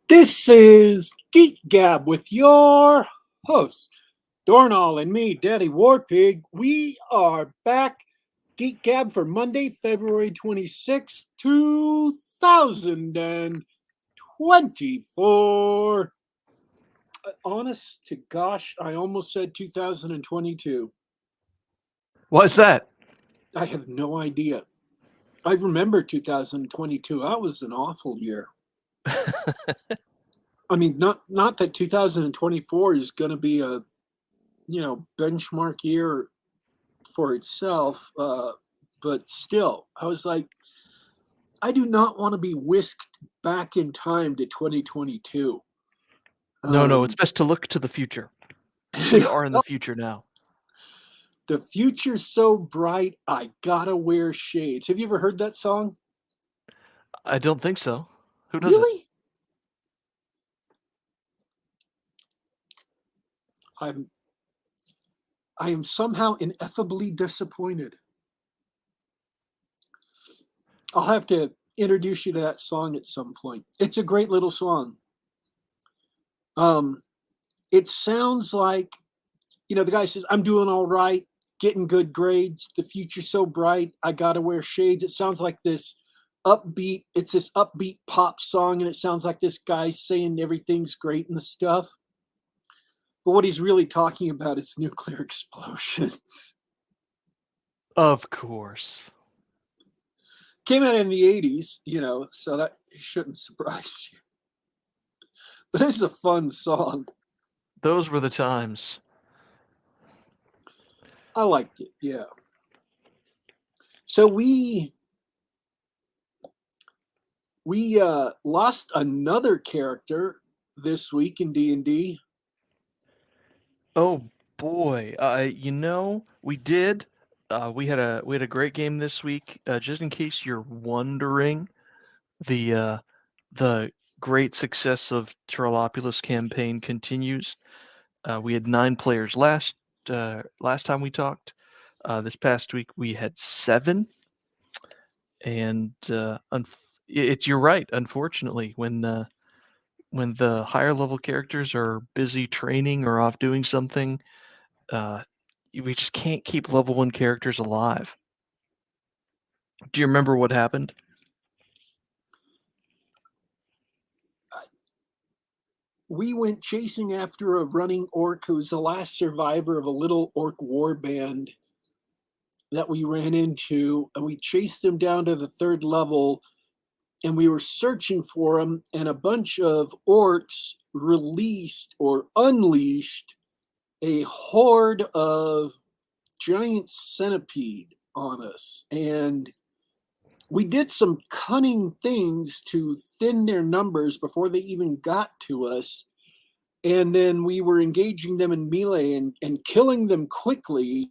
This is Geek Gab with your host, Dorrinal, and me, Daddy Warpig. We are back, Geek Gab, for Monday, February 26th, 2024. Honest to gosh, I almost said 2022. Why's that? I have no idea. I remember 2022. That was an awful year. I mean, not that 2024 is going to be a benchmark year for itself, but still, I was like, I do not want to be whisked back in time to 2022. No, it's Um, best to look to the future. We are in the future now. the future's so bright, I gotta wear shades. Have you ever heard that song? I don't think so. Who does it? Really? I'm I am somehow ineffably disappointed. I'll have to introduce you to that song at some point. It's a great little song. Um, it sounds like, the guy says, I'm doing all right, getting good grades. The future's so bright, I got to wear shades. It sounds like it's this upbeat pop song, and it sounds like this guy saying everything's great and the stuff. But what he's really talking about is nuclear explosions. Of course. Came out in the 80s, so that shouldn't surprise you. But it's a fun song. Those were the times. I liked it, yeah. So we lost another character this week in D&D. Oh boy. We did. We had a great game this week. Just in case you're wondering, the great success of Terrelopulus campaign continues. We had 9 players last time we talked. This past week we had 7, and you're right. Unfortunately, when the higher level characters are busy training or off doing something, uh, we just can't keep level 1 characters alive. Do you remember what happened? We went chasing after a running orc who's the last survivor of a little orc war band that we ran into, and we chased him down to the 3rd level, and we were searching for him, and a bunch of orcs released or unleashed a horde of giant centipede on us. And we did some cunning things to thin their numbers before they even got to us. And then we were engaging them in melee and killing them quickly.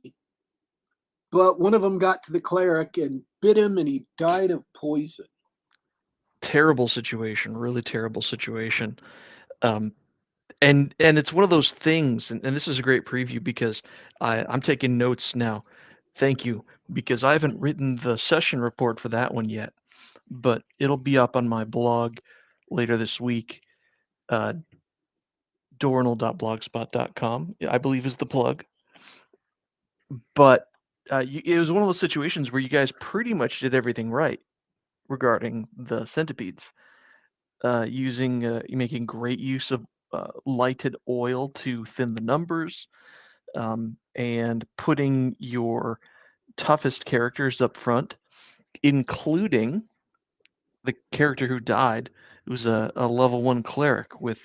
But one of them got to the cleric and bit him, and he died of poison. Terrible situation, really terrible situation. Um, and it's one of those things, and this is a great preview because I'm taking notes now. Thank you, because I haven't written the session report for that one yet, but it'll be up on my blog later this week. Uh, Dorrinal.blogspot.com, I believe is the plug. But it was one of those situations where you guys pretty much did everything right regarding the centipedes, making great use of lighted oil to thin the numbers, and putting your toughest characters up front, including the character who died, who was a level 1 cleric with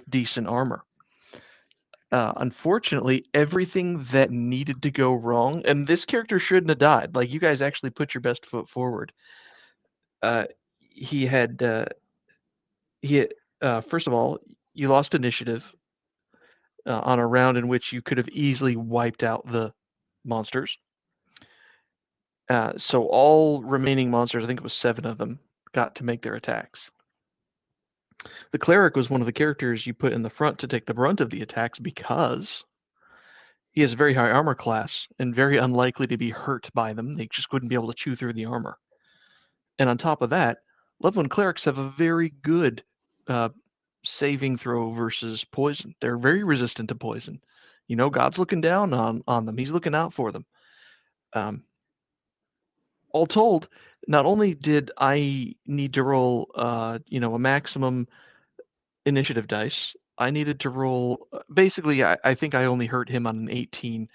decent armor. Unfortunately, everything that needed to go wrong, and this character shouldn't have died. Like, you guys actually put your best foot forward. Uh, he had first of all, you lost initiative on a round in which you could have easily wiped out the monsters. So all remaining monsters, I think it was 7 of them, got to make their attacks. The cleric was one of the characters you put in the front to take the brunt of the attacks because he has a very high armor class and very unlikely to be hurt by them. They just wouldn't be able to chew through the armor. And on top of that, level 1 clerics have a very good uh, saving throw versus poison. They're very resistant to poison. God's looking down on them. He's looking out for them. Um, all told, not only did I need to roll, a maximum initiative dice, I needed to roll. Basically, I think I only hurt him on an 18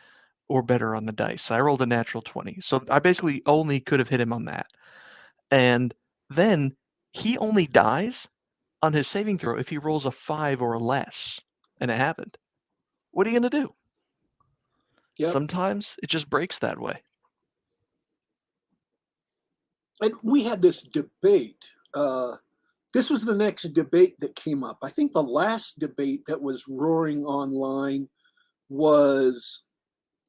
or better on the dice. I rolled a natural 20, so I basically only could have hit him on that. And then he only dies on his saving throw if he rolls a 5 or less, and it happened. What are you going to do? Yep. Sometimes it just breaks that way. And we had this debate. This was the next debate that came up. I think the last debate that was roaring online was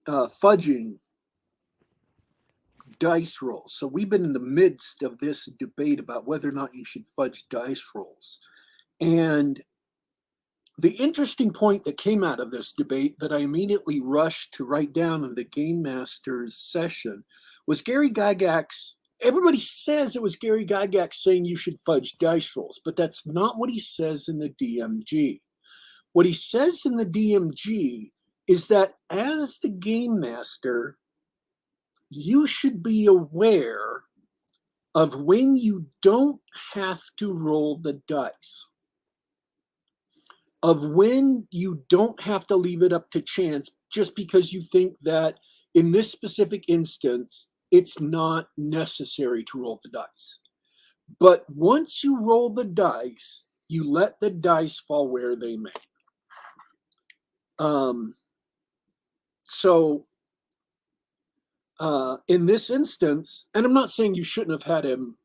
fudging dice rolls. So we've been in the midst of this debate about whether or not you should fudge dice rolls. And the interesting point that came out of this debate that I immediately rushed to write down in the Game Master's session was Gary Gygax. Everybody says it was Gary Gygax saying you should fudge dice rolls, but that's not what he says in the DMG. What he says in the DMG is that as the Game Master, you should be aware of when you don't have to roll the dice, of when you don't have to leave it up to chance just because you think that in this specific instance, it's not necessary to roll the dice. But once you roll the dice, you let the dice fall where they may. So in this instance, and I'm not saying you shouldn't have had him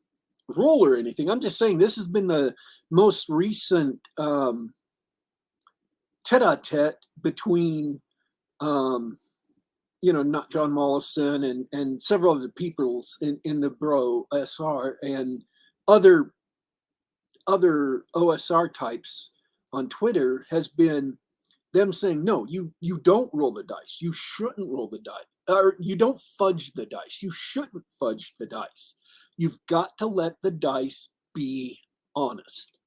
roll or anything. I'm just saying this has been the most recent tete-a-tete between, not John Mollison and several other people in the Bro SR and other OSR types on Twitter has been them saying, no, you don't roll the dice. You shouldn't roll the dice. Or you don't fudge the dice. You shouldn't fudge the dice. You've got to let the dice be honest.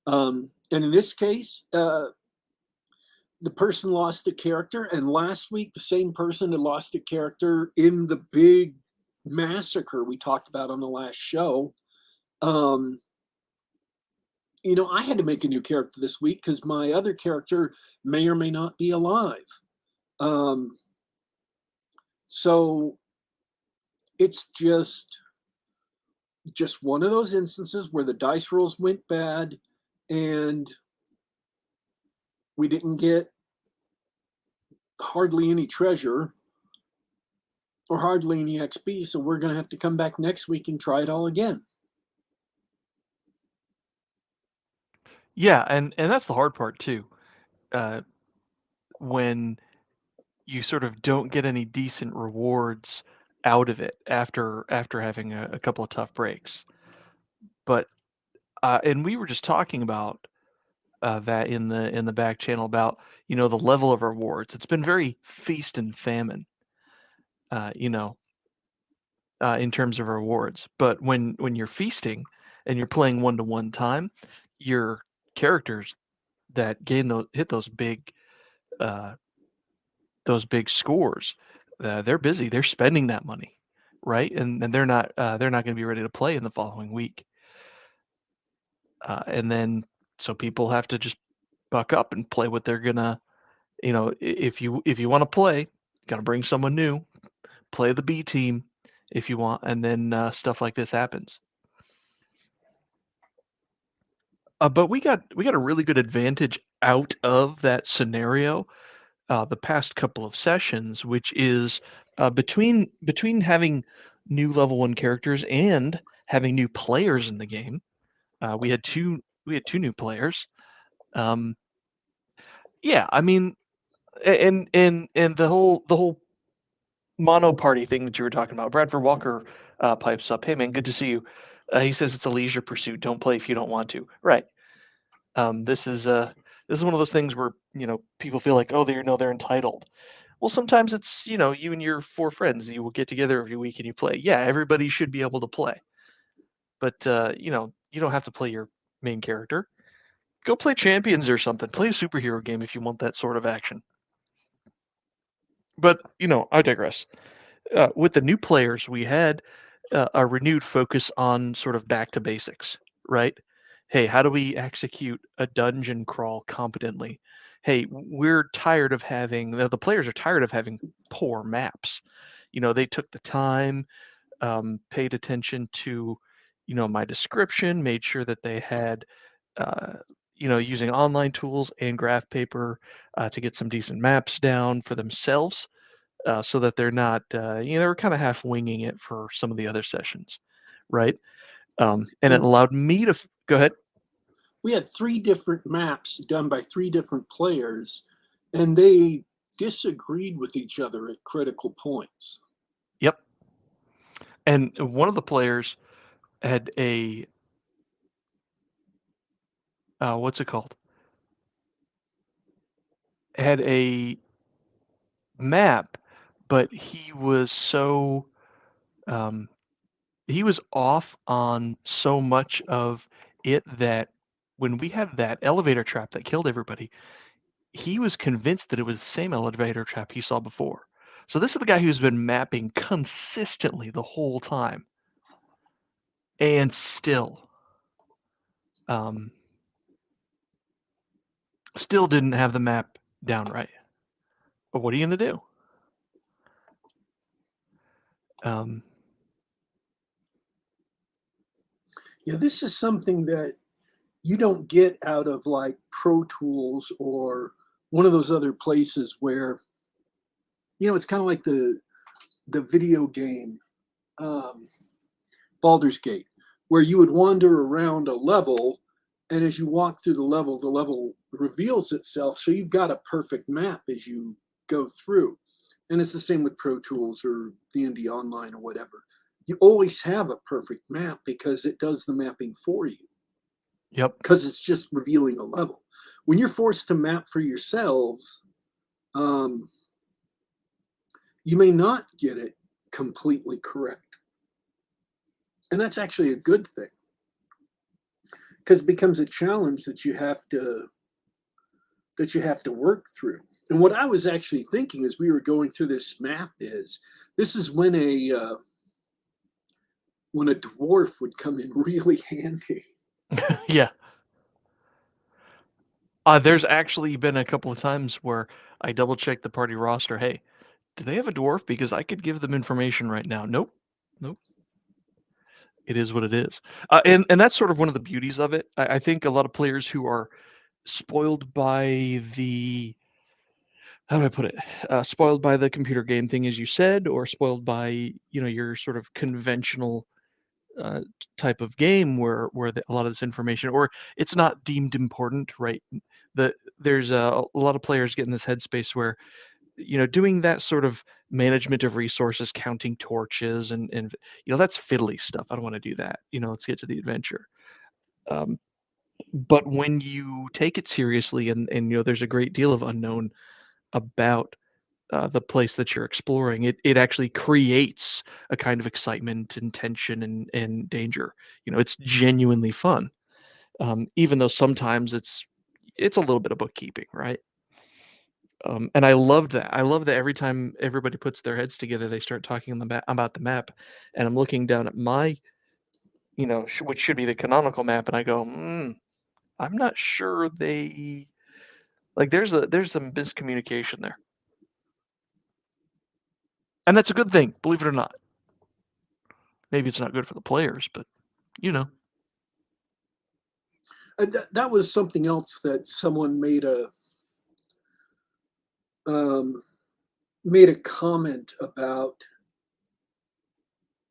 And in this case, the person lost a character, and last week the same person had lost a character in the big massacre we talked about on the last show. I had to make a new character this week because my other character may or may not be alive. So it's just one of those instances where the dice rolls went bad and we didn't get hardly any treasure or hardly any XP. So we're going to have to come back next week and try it all again. Yeah, and that's the hard part too. When you sort of don't get any decent rewards out of it after having a couple of tough breaks. But and we were just talking about that in the back channel about the level of rewards. It's been very feast and famine, in terms of rewards. But when you're feasting and you're playing 1-to-1 time, your characters that hit those big scores, they're busy. They're spending that money, right? And they're not going to be ready to play in the following week. And then so people have to just buck up and play what they're gonna. If you want to play, got to bring someone new. Play the B team if you want, and then stuff like this happens. But we got a really good advantage out of that scenario the past couple of sessions, which is between having new level 1 characters and having new players in the game. We had two new players. Yeah, I mean, and the whole mono party thing that you were talking about. Bradford Walker pipes up, "Hey man, good to see you." He says it's a leisure pursuit. Don't play if you don't want to. Right. This is one of those things where people feel like, oh, they're entitled. Well, sometimes it's you and your 4 friends. You will get together every week and you play. Yeah, everybody should be able to play, but you don't have to play your main character. Go play Champions or something. Play a superhero game if you want that sort of action. But, I digress. With the new players, we had a renewed focus on sort of back to basics, right? Hey, how do we execute a dungeon crawl competently? Hey, we're tired of having, the players are tired of having poor maps. They took the time, paid attention to, my description, made sure that they had, uh, using online tools and graph paper to get some decent maps down for themselves, so that they're not, they're kind of half winging it for some of the other sessions, right? And it And allowed me to go ahead. we had 3 different maps done by 3 different players, and they disagreed with each other at critical points. Yep. And one of the players had a what's it called? Had a map, but um, he was off on so much of it that when we had that elevator trap that killed everybody, he was convinced that it was the same elevator trap he saw before. So this is the guy who's been mapping consistently the whole time, and um, still didn't have the map down right. But what are you gonna do? Um, Yeah, this is something that you don't get out of like Pro Tools or one of those other places where, it's kind of like the video game, um, Baldur's Gate, where you would wander around a level, and as you walk through the level reveals itself. So you've got a perfect map as you go through. And it's the same with Pro Tools or D&D Online or whatever. You always have a perfect map because it does the mapping for you, yep. because it's just revealing a level. When you're forced to map for yourselves, um, you may not get it completely correct. And that's actually a good thing, because it becomes a challenge that you have to work through. And what I was actually thinking as we were going through this map is, this is when a dwarf would come in really handy. Yeah. There's actually been a couple of times where I double checked the party roster. Hey, do they have a dwarf? Because I could give them information right now. Nope. Nope. It is what it is. And that's sort of one of the beauties of it. I think a lot of players who are spoiled by the, how do I put it? Spoiled by the computer game thing, as you said, or spoiled by, your sort of conventional uh, type of game where a lot of this information, or it's not deemed important, right? There's a lot of players get in this headspace where, doing that sort of management of resources, counting torches, and that's fiddly stuff. I don't want to do that. Let's get to the adventure. Um, but when you take it seriously, and there's a great deal of unknown about the place that you're exploring, it actually creates a kind of excitement and tension and danger. It's genuinely fun, even though sometimes it's a little bit of bookkeeping, right? And I love that. I love that every time everybody puts their heads together, they start talking about the map, and I'm looking down at my, which should be the canonical map, and I go, I'm not sure they like. There's some miscommunication there, and that's a good thing, believe it or not. Maybe it's not good for the players, but you know. That was something else that someone um, made a comment about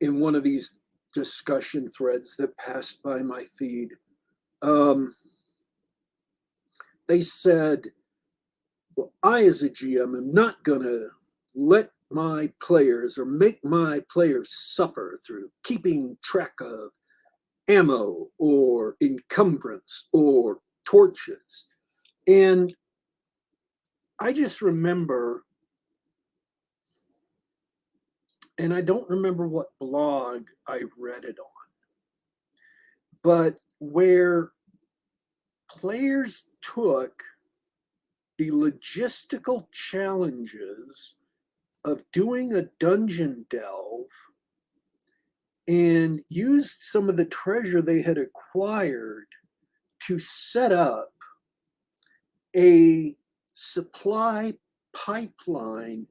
in one of these discussion threads that passed by my feed. They said, well, I, as a GM, am not going to let my players or make my players suffer through keeping track of ammo or encumbrance or torches. And I just remember, and I don't remember what blog I read it on, but where players took the logistical challenges of doing a dungeon delve and used some of the treasure they had acquired to set up a supply pipeline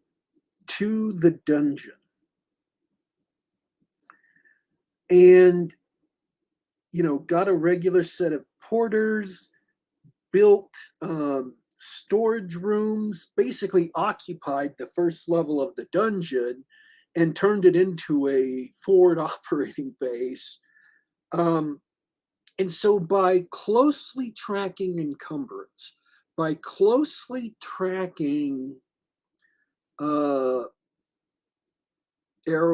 to the dungeon. And, got a regular set of porters, built storage rooms, basically occupied the first level of the dungeon and turned it into a forward operating base. And so by closely tracking encumbrance, by closely tracking arrow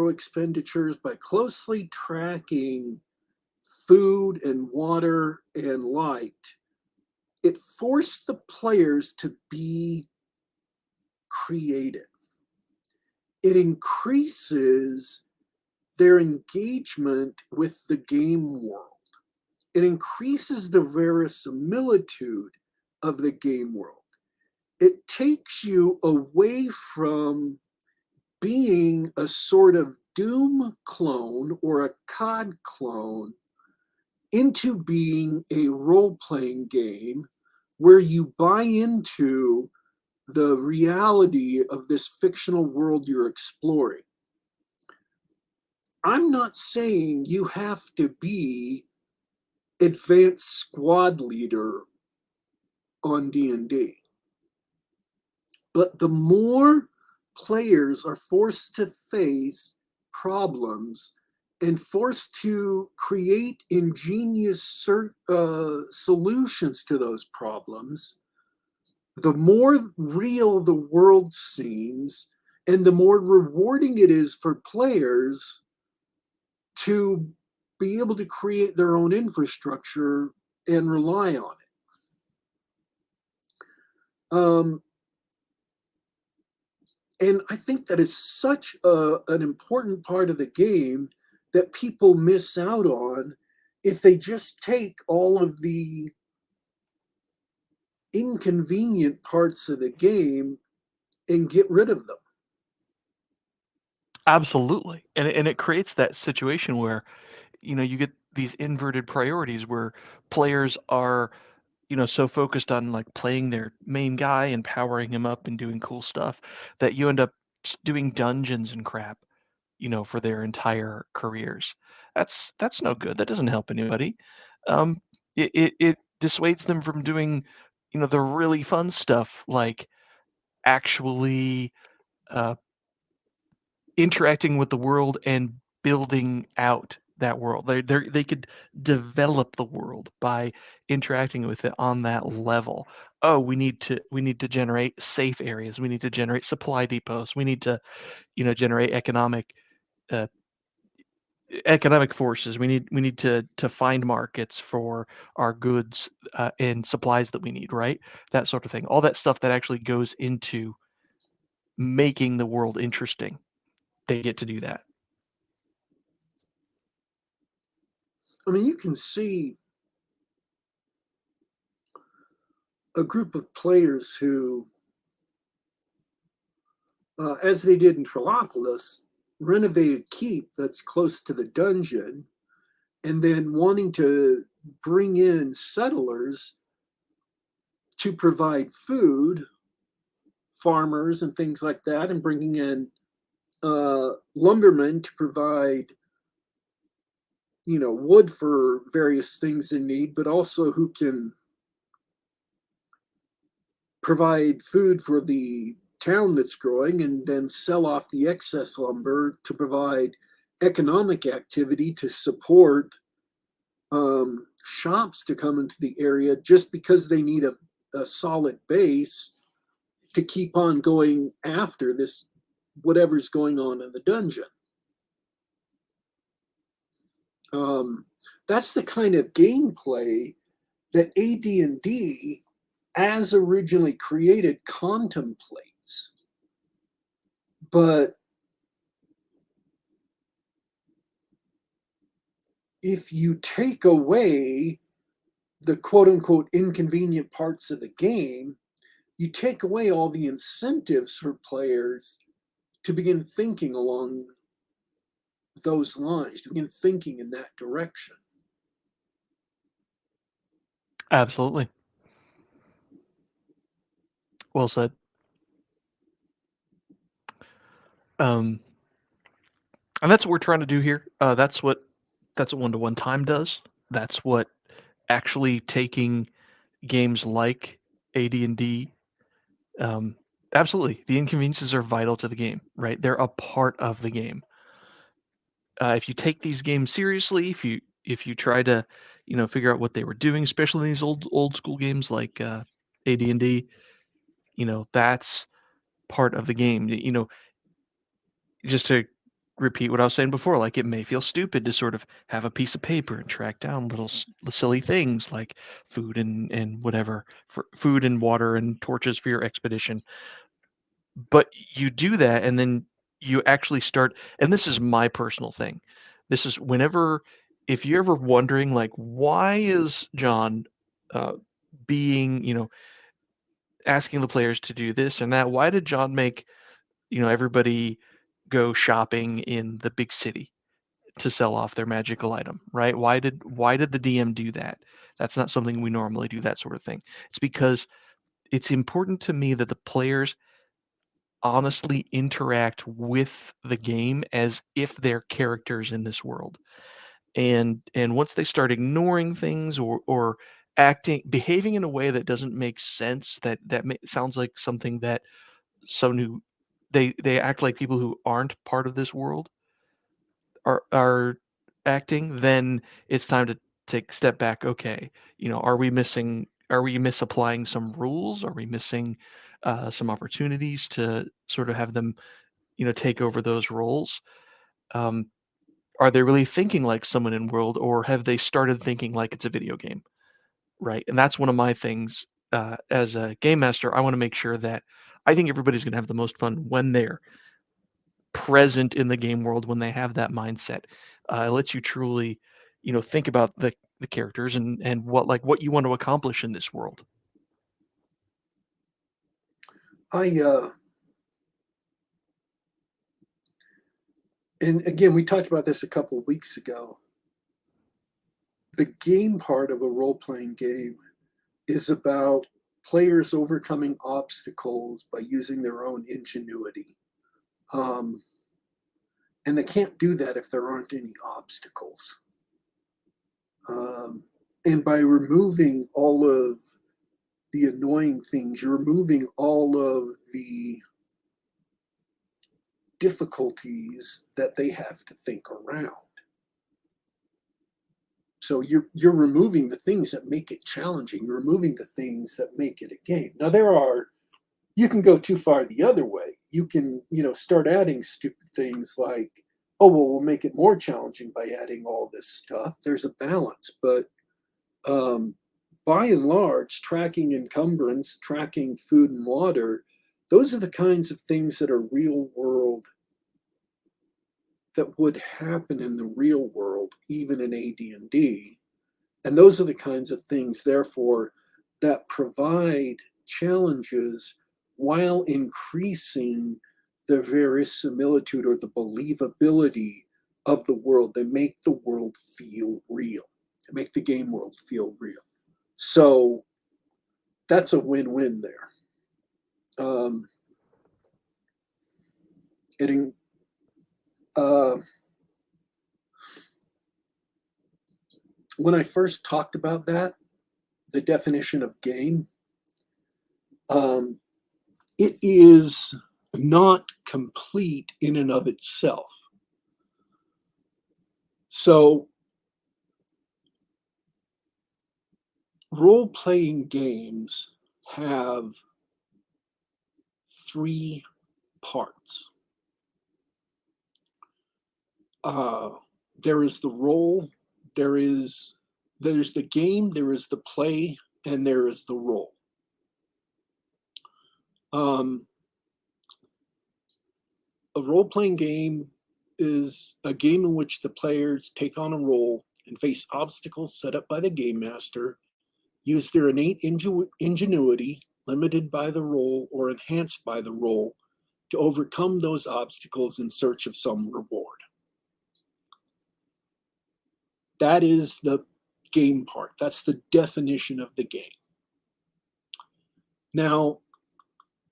expenditures, by closely tracking food and water and light, it forced the players to be creative. It increases their engagement with the game world. It increases the verisimilitude of the game world. It takes you away from being a sort of Doom clone or a COD clone into being a role-playing game where you buy into the reality of this fictional world you're exploring. I'm not saying you have to be advanced squad leader on D&D, but the more players are forced to face problems and forced to create ingenious solutions to those problems, the more real the world seems and the more rewarding it is for players to be able to create their own infrastructure and rely on it. And I think that is such an important part of the game that people miss out on if they just take all of the inconvenient parts of the game and get rid of them. Absolutely. And it creates that situation where, you get these inverted priorities where players are, so focused on like playing their main guy and powering him up and doing cool stuff that you end up doing dungeons and crap, for their entire careers. That's no good. That doesn't help anybody. It dissuades them from doing, the really fun stuff like actually uh, interacting with the world and building out that world. They could develop the world by interacting with it on that level. Oh, we need to generate safe areas. We need to generate supply depots. We need to, generate uh, economic forces. We need to find markets for our goods and supplies that we need, right? That sort of thing. All that stuff that actually goes into making the world interesting. They get to do that. I mean, you can see a group of players who, as they did in Trollopolis, renovate a keep that's close to the dungeon and then wanting to bring in settlers to provide food, farmers and things like that, and bringing in lumbermen to provide wood for various things they need, but also who can provide food for the town that's growing and then sell off the excess lumber to provide economic activity to support shops to come into the area just because they need a solid base to keep on going after this, whatever's going on in the dungeon. That's the kind of gameplay that AD&D, as originally created, contemplates. But if you take away the quote unquote inconvenient parts of the game, you take away all the incentives for players to begin thinking along those lines, to begin thinking in that direction. Absolutely. Well said. And that's what we're trying to do here. That's what one-to-one time does. That's what actually taking games like AD&D. Absolutely, the inconveniences are vital to the game, right? They're a part of the game. If you take these games seriously, if you try to, figure out what they were doing, especially in these old school games like AD&D, that's part of the game. Just to repeat what I was saying before, like it may feel stupid to sort of have a piece of paper and track down little silly things like food and whatever, for food and water and torches for your expedition. But you do that, and then you actually start. And this is my personal thing. This is whenever, if you're ever wondering, like, why is John uh, being, asking the players to do this and that? Why did John make, everybody go shopping in the big city to sell off their magical item, right? Why did the DM do that? That's not something we normally do, that sort of thing. It's because it's important to me that the players honestly interact with the game as if they're characters in this world. And once they start ignoring things or behaving in a way that doesn't make sense, sounds like something that someone who they act like people who aren't part of this world are acting, then it's time to take a step back. Okay, are we misapplying some rules? Are we missing some opportunities to sort of have them, take over those roles? Um, are they really thinking like someone in world, or have they started thinking like it's a video game? Right. And that's one of my things as a game master. I want to make sure that I think everybody's going to have the most fun when they're present in the game world, when they have that mindset. It lets you truly, think about the characters and what you want to accomplish in this world. I and again, we talked about this a couple of weeks ago. The game part of a role-playing game is about players overcoming obstacles by using their own ingenuity. Um, and they can't do that if there aren't any obstacles. And by removing all of the annoying things, you're removing all of the difficulties that they have to think around. So you're removing the things that make it challenging. You're removing the things that make it a game. Now you can go too far the other way. You can, start adding stupid things like, oh well, we'll make it more challenging by adding all this stuff. There's a balance, but by and large, tracking encumbrance, tracking food and water, those are the kinds of things that are real world, that would happen in the real world, even in AD&D. And those are the kinds of things, therefore, that provide challenges while increasing the verisimilitude or the believability of the world. They make the world feel real. They make the game world feel real. So that's a win-win there. It when I first talked about that, the definition of game, it is not complete in and of itself. So role-playing games have three parts. There is the role, there's the game, there is the play, and there is the role. A role-playing game is a game in which the players take on a role and face obstacles set up by the game master use their innate ingenuity, limited by the role or enhanced by the role, to overcome those obstacles in search of some reward. That is the game part. That's the definition of the game. Now,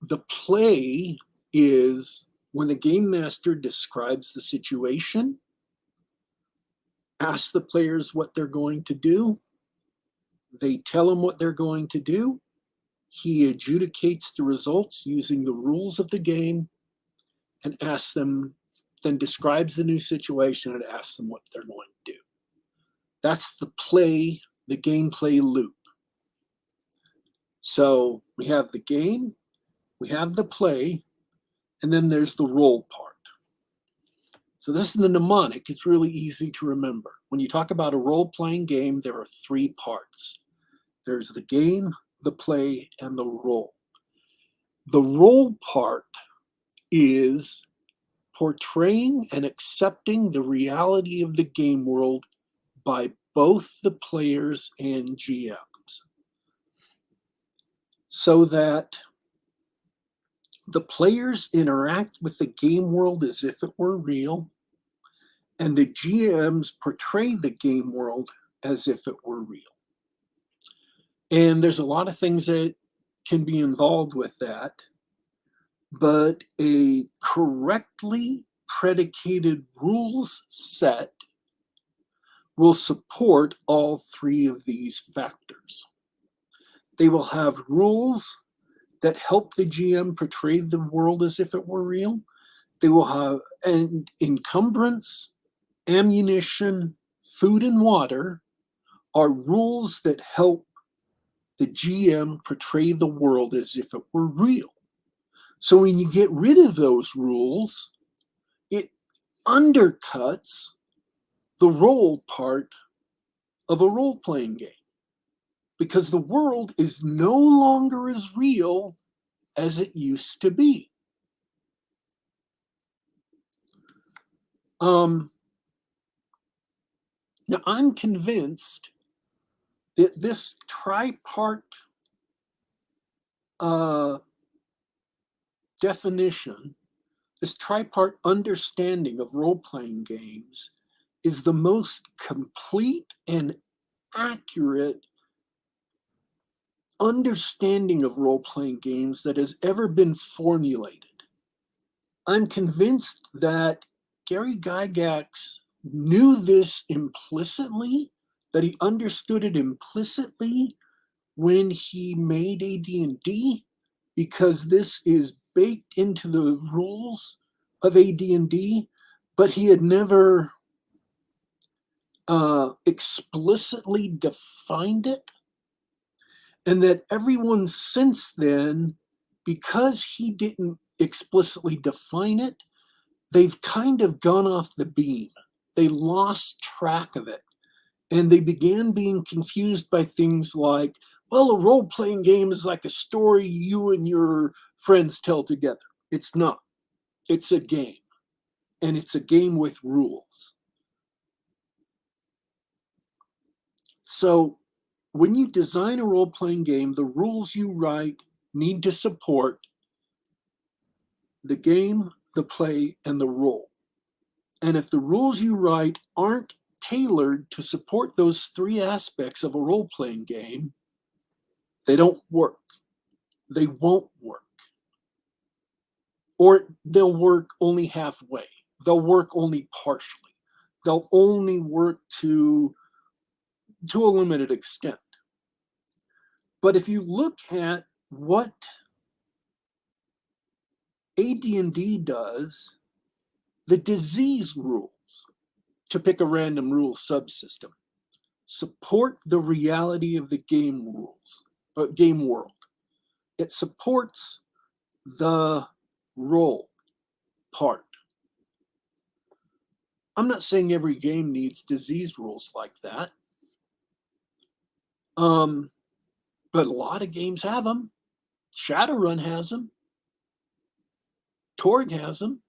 the play is when the game master describes the situation, asks the players what they're going to do, they tell him what they're going to do, he adjudicates the results using the rules of the game, and asks them, then describes the new situation and asks them what they're going to do. That's the play, the gameplay loop. So we have the game, we have the play, and then there's the role part. So this is the mnemonic. It's really easy to remember. When you talk about a role-playing game, there are three parts. There's the game, the play, and the role. The role part is portraying and accepting the reality of the game world by both the players and GMs, so that the players interact with the game world as if it were real, and the GMs portray the game world as if it were real. And there's a lot of things that can be involved with that, but a correctly predicated rules set will support all three of these factors. They will have rules that help the GM portray the world as if it were real. They will have an encumbrance, ammunition, food, and water are rules that help the GM portray the world as if it were real. So when you get rid of those rules, it undercuts the role part of a role-playing game, because the world is no longer as real as it used to be. Now, I'm convinced that this tripart definition, this tripart understanding of role-playing games is the most complete and accurate understanding of role-playing games that has ever been formulated. I'm convinced that Gary Gygax knew this implicitly, that he understood it implicitly when he made AD&D, because this is baked into the rules of AD&D, but he had never explicitly defined it. And that everyone since then, because he didn't explicitly define it, they've kind of gone off the beam. They lost track of it. And they began being confused by things like, well, a role-playing game is like a story you and your friends tell together. It's not. It's a game. And it's a game with rules. So when you design a role-playing game, the rules you write need to support the game, the play, and the role. And if the rules you write aren't tailored to support those three aspects of a role-playing game, they don't work. They won't work. Or they'll work only halfway. They'll work only partially. They'll only work to a limited extent. But if you look at what AD&D does, the disease rules, to pick a random rule subsystem, support the reality of the game rules, game world. It supports the role part. I'm not saying every game needs disease rules like that. But a lot of games have them. Shadowrun has them. Torg has them.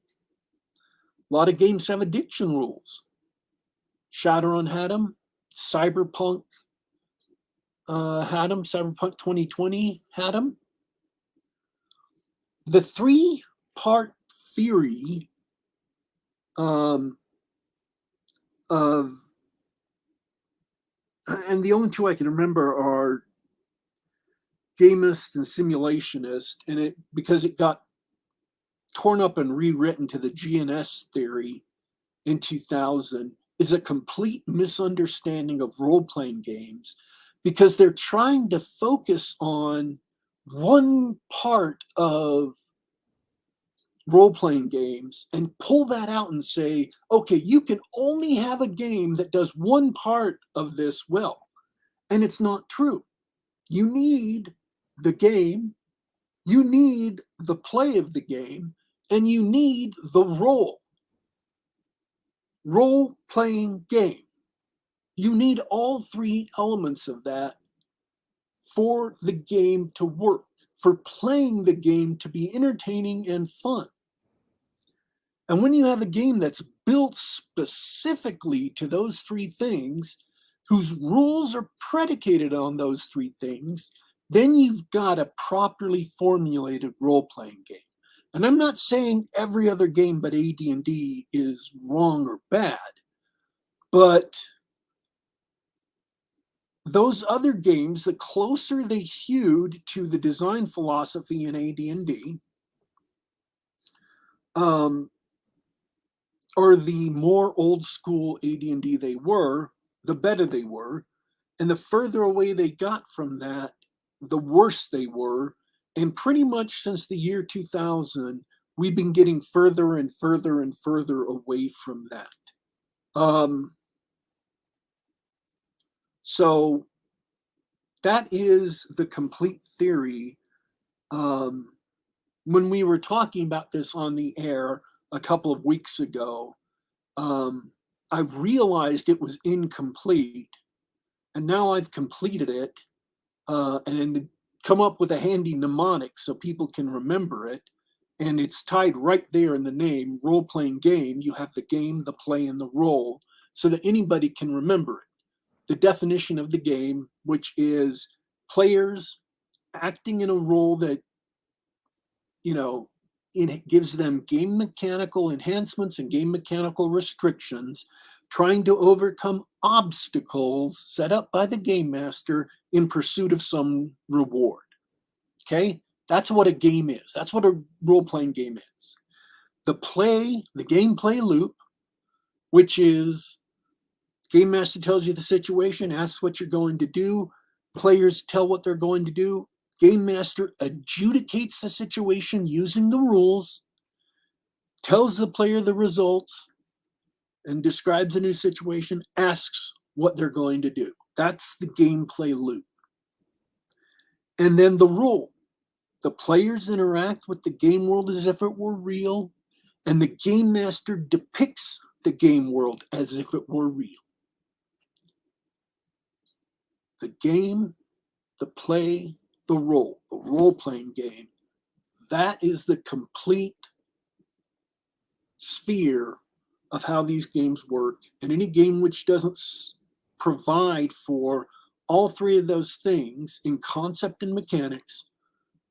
A lot of games have addiction rules. Shadowrun had them. Cyberpunk had them. Cyberpunk 2020 had them. The 3-part theory of, and the only two I can remember are gamist and simulationist, and it because it got torn up and rewritten to the GNS theory in 2000, is a complete misunderstanding of role-playing games, because they're trying to focus on one part of role-playing games and pull that out and say, okay, you can only have a game that does one part of this well. And it's not true. You need the game, you need the play of the game, and you need the role-playing game. You need all three elements of that for the game to work, for playing the game to be entertaining and fun. And when you have a game that's built specifically to those three things, whose rules are predicated on those three things, then you've got a properly formulated role-playing game. And I'm not saying every other game but AD&D is wrong or bad, but those other games, the closer they hewed to the design philosophy in AD&D, or the more old school AD&D they were, the better they were. And the further away they got from that, the worse they were. And pretty much since the year 2000, we've been getting further and further and further away from that. So that is the complete theory. When we were talking about this on the air a couple of weeks ago, I realized it was incomplete, and now I've completed it and come up with a handy mnemonic so people can remember it. And it's tied right there in the name, role-playing game. You have the game, the play, and the role, so that anybody can remember it. The definition of the game, which is players acting in a role that, it gives them game mechanical enhancements and game mechanical restrictions, trying to overcome obstacles set up by the game master in pursuit of some reward. Okay? That's what a game is. That's what a role-playing game is. The gameplay loop, which is game master tells you the situation, asks what you're going to do, players tell what they're going to do, game master adjudicates the situation using the rules, tells the player the results, and describes a new situation, asks what they're going to do. That's the gameplay loop. And then the rule. The players interact with the game world as if it were real, and the game master depicts the game world as if it were real. The game, the play, the role-playing game, that is the complete sphere of how these games work. And any game which doesn't provide for all three of those things in concept and mechanics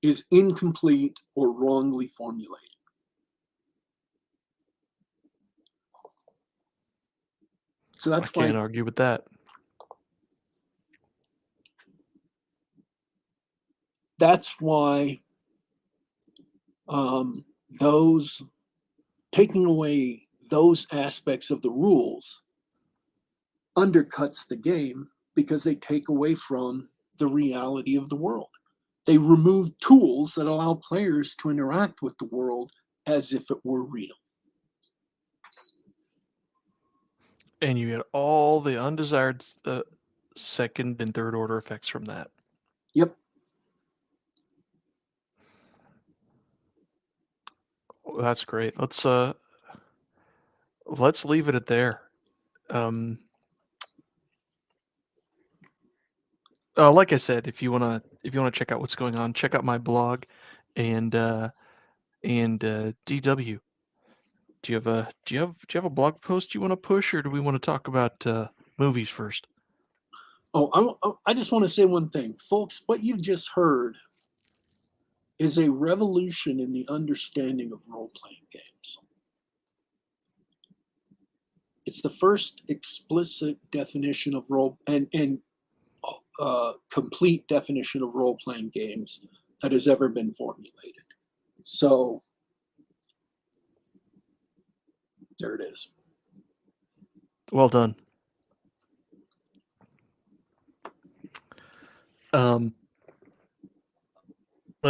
is incomplete or wrongly formulated. So that's why I can't argue with that. That's why those taking away those aspects of the rules undercuts the game, because they take away from the reality of the world. They remove tools that allow players to interact with the world as if it were real. And you get all the undesired second and third order effects from that. Yep. Well, that's great. Let's leave it at there. Like I said, if you wanna check out what's going on, check out my blog, and DW. Do you have a blog post you want to push, or do we want to talk about movies first? I just want to say one thing, folks. What you've just heard is a revolution in the understanding of role playing games. It's the first explicit definition of role and complete definition of role playing games that has ever been formulated. So there it is. Well done. To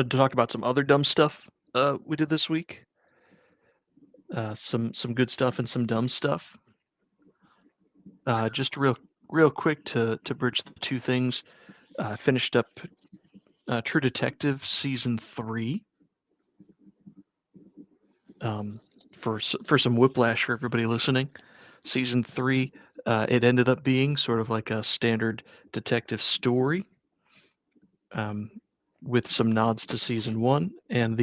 talk about some other dumb stuff we did this week. Some good stuff and some dumb stuff. Just real quick to bridge the two things. Finished up True Detective season 3. For some whiplash for everybody listening, season 3, it ended up being sort of like a standard detective story, with some nods to season 1, and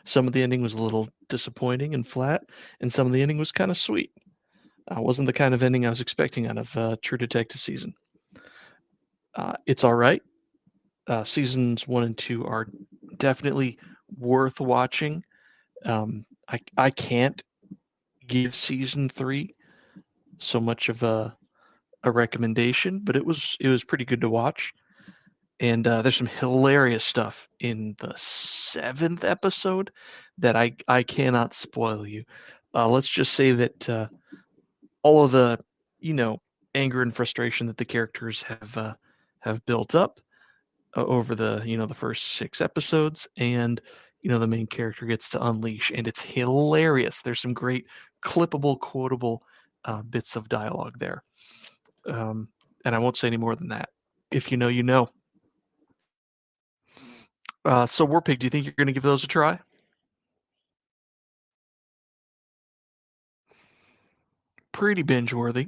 some of the ending was a little disappointing and flat, and some of the ending was kind of sweet. Wasn't the kind of ending I was expecting out of True Detective season. It's all right. Seasons 1 and 2 are definitely worth watching. I can't give season 3 so much of a recommendation, but it was pretty good to watch. And there's some hilarious stuff in the 7th episode that I cannot spoil you. Let's just say that all of the anger and frustration that the characters have built up over the first 6 episodes, and the main character gets to unleash, and it's hilarious. There's some great clippable, quotable bits of dialogue there. And I won't say any more than that. If you know, you know. So Warpig, do you think you're going to give those a try? Pretty binge worthy.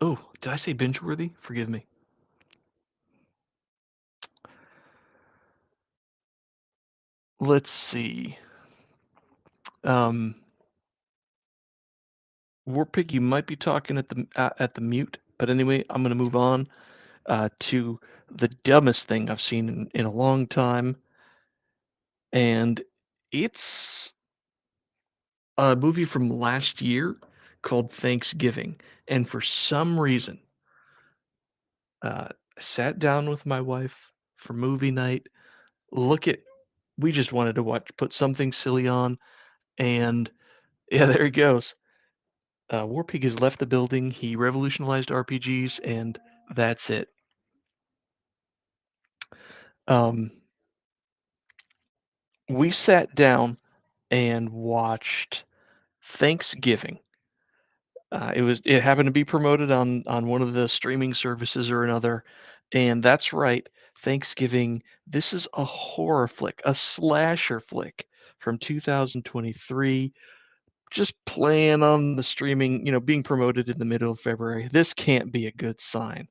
Oh, did I say binge worthy? Forgive me. Let's see. Warpig, you might be talking at the mute, but anyway, I'm going to move on to the dumbest thing I've seen in a long time, and it's a movie from last year called Thanksgiving. And for some reason, I sat down with my wife for movie night. We just wanted to put something silly on, and yeah, there he goes. Warpig has left the building. He revolutionized RPGs, and that's it. Um, we sat down and watched Thanksgiving. It happened to be promoted on one of the streaming services or another, and that's right, Thanksgiving. This is a horror flick, a slasher flick from 2023, just playing on the streaming, being promoted in the middle of February. This can't be a good sign.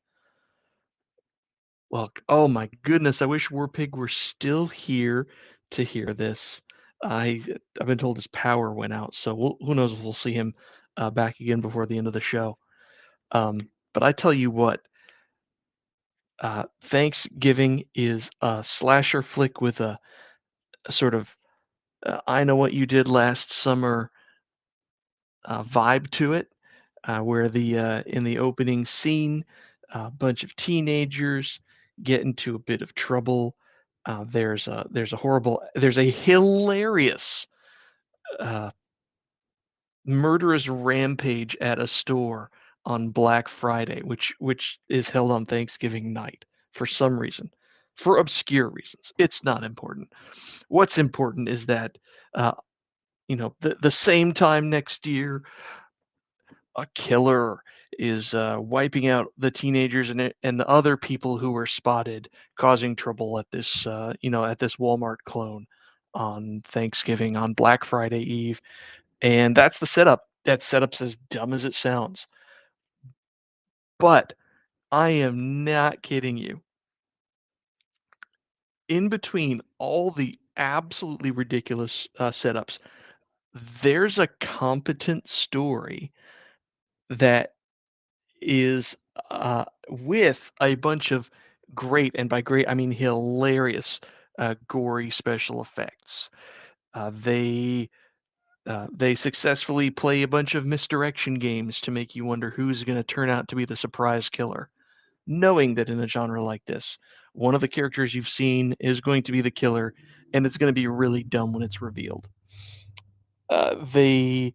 Well, oh my goodness, I wish Warpig were still here to hear this. I've been told his power went out, so who knows if we'll see him back again before the end of the show. But I tell you what, Thanksgiving is a slasher flick with a sort of I know what you did last summer vibe to it, where in the opening scene, a bunch of teenagers get into a bit of trouble. There's a hilarious uh, murderous rampage at a store on Black Friday, which is held on Thanksgiving night for some reason, for obscure reasons. It's not important. What's important is that the same time next year, a killer is wiping out the teenagers and the other people who were spotted causing trouble at this at this Walmart clone on Thanksgiving, on Black Friday Eve. And that's the setup. That setup's as dumb as it sounds. But I am not kidding you. In between all the absolutely ridiculous setups, there's a competent story that is with a bunch of great, and by great I mean hilarious, gory special effects. They successfully play a bunch of misdirection games to make you wonder who's going to turn out to be the surprise killer, knowing that in a genre like this, one of the characters you've seen is going to be the killer, and it's going to be really dumb when it's revealed. They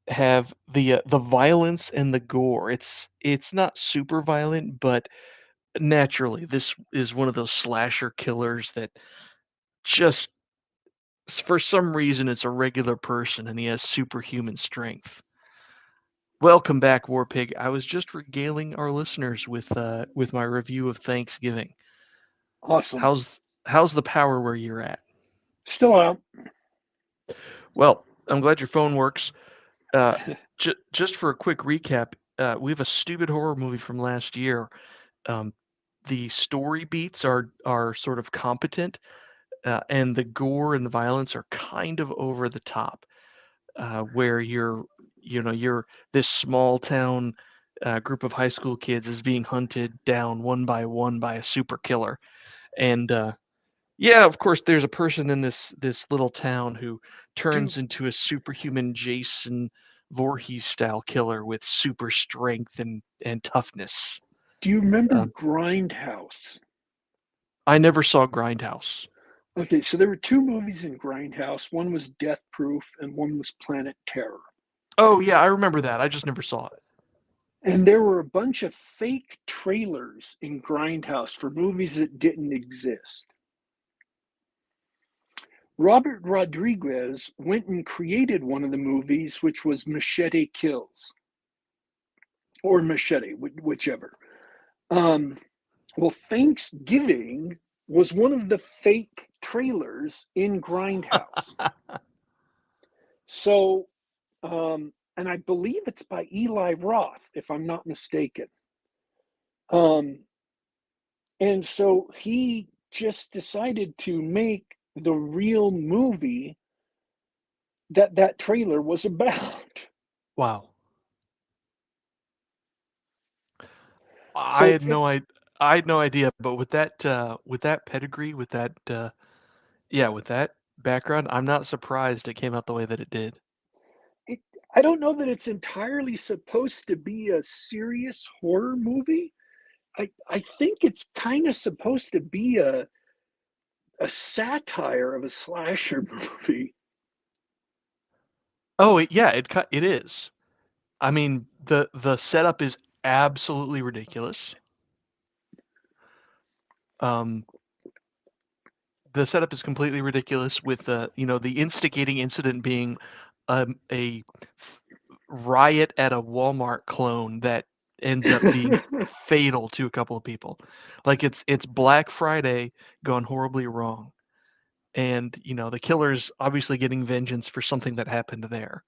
have the violence and the gore. It's not super violent, but naturally, this is one of those slasher killers that just for some reason it's a regular person and he has superhuman strength. Welcome back, Warpig. I was just regaling our listeners with my review of Thanksgiving. Awesome. How's the power where you're at? Still out. Well, I'm glad your phone works. Uh, just for a quick recap, we have a stupid horror movie from last year. Um, the story beats are sort of competent, and the gore and the violence are kind of over the top. Where you're this small town group of high school kids is being hunted down one by one by a super killer, and yeah, of course, there's a person in this little town who Do turns into a superhuman Jason Voorhees style killer with super strength and toughness. Do you remember Um, Grindhouse? I never saw Grindhouse. Okay, so there were two movies in Grindhouse. One was Death Proof, and one was Planet Terror. Oh yeah, I remember that. I just never saw it. And there were a bunch of fake trailers in Grindhouse for movies that didn't exist. Robert Rodriguez went and created one of the movies, which was Machete Kills, or Machete, whichever. Um, well, Thanksgiving was one of the fake trailers in Grindhouse. So, and I believe it's by Eli Roth, if I'm not mistaken. Um, and so he just decided to make the real movie that that trailer was about. Wow. I So had no I I had no idea, but with that pedigree, with that yeah, with that background, I'm not surprised it came out the way that it did. it, I don't know that it's entirely supposed to be a serious horror movie. I think it's kind of supposed to be a satire of a slasher movie. Oh, yeah, it is. I mean, the setup is absolutely ridiculous. Um, the setup is completely ridiculous with the instigating incident being a riot at a Walmart clone that ends up being fatal to a couple of people. Like it's Black Friday gone horribly wrong, and the killer's obviously getting vengeance for something that happened there.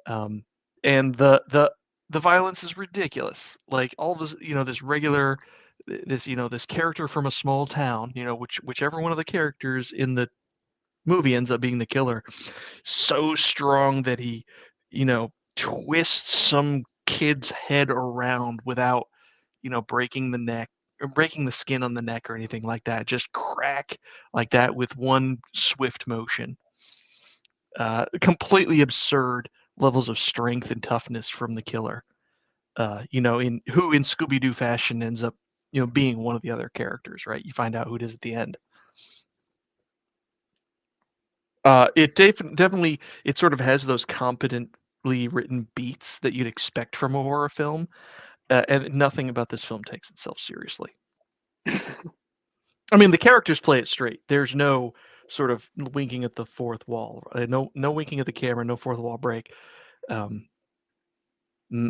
Um, and the violence is ridiculous. Like all this, this regular, this character from a small town, whichever one of the characters in the movie ends up being the killer, so strong that he, twists some kid's head around without, breaking the neck or breaking the skin on the neck or anything like that. Just crack like that with one swift motion. Completely absurd levels of strength and toughness from the killer. In Scooby Doo fashion ends up, being one of the other characters, right? You find out who it is at the end. Definitely it sort of has those competently written beats that you'd expect from a horror film, and nothing about this film takes itself seriously. I mean, the characters play it straight. There's no sort of winking at the fourth wall. No winking at the camera. No fourth wall break. Um,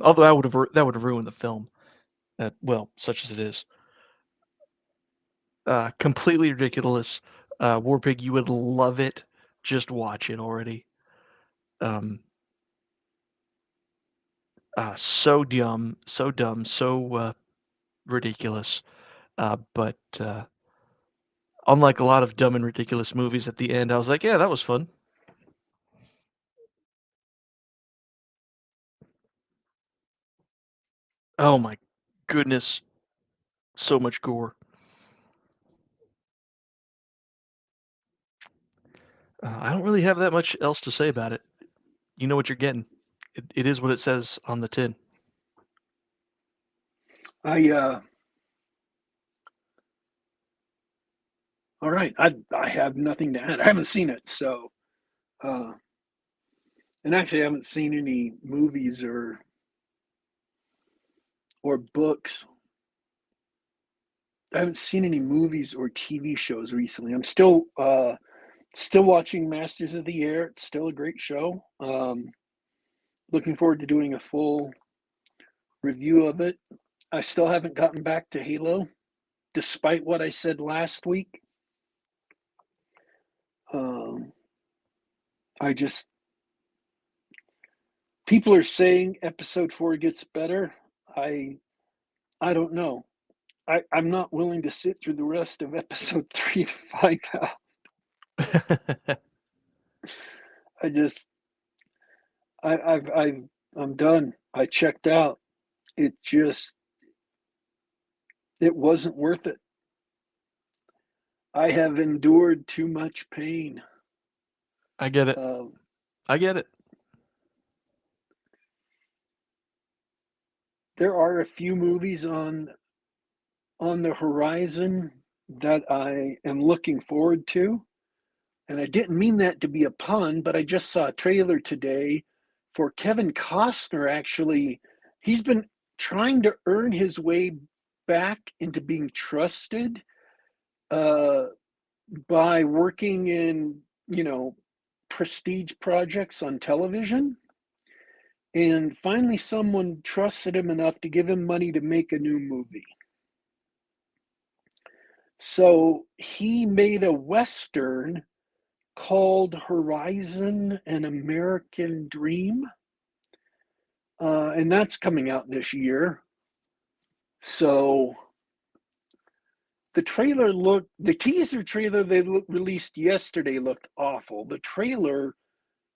although that would have ruined the film. Well, such as it is. Completely ridiculous. Warpig, you would love it. Just watch it already. Um, so dumb, so ridiculous. But unlike a lot of dumb and ridiculous movies, at the end, I was like, yeah, that was fun. Oh my goodness, so much gore. I don't really have that much else to say about it. You know what you're getting. It is what it says on the tin. All right. I have nothing to add. I haven't seen it, so and actually I haven't seen any movies or books. I haven't seen any movies or TV shows recently. I'm still watching Masters of the Air. It's still a great show. Looking forward to doing a full review of it. I still haven't gotten back to Halo, despite what I said last week. I just people are saying episode 4 gets better. I don't know. I'm not willing to sit through the rest of episode 3 to find out. I just I'm done. I checked out. It wasn't worth it. I have endured too much pain. I get it. I get it. There are a few movies on the horizon that I am looking forward to. And I didn't mean that to be a pun, but I just saw a trailer today for Kevin Costner. Actually, he's been trying to earn his way back into being trusted by working in, prestige projects on television. And finally, someone trusted him enough to give him money to make a new movie. So he made a Western called Horizon: An American Dream. And that's coming out this year. So the teaser trailer they released yesterday looked awful. The trailer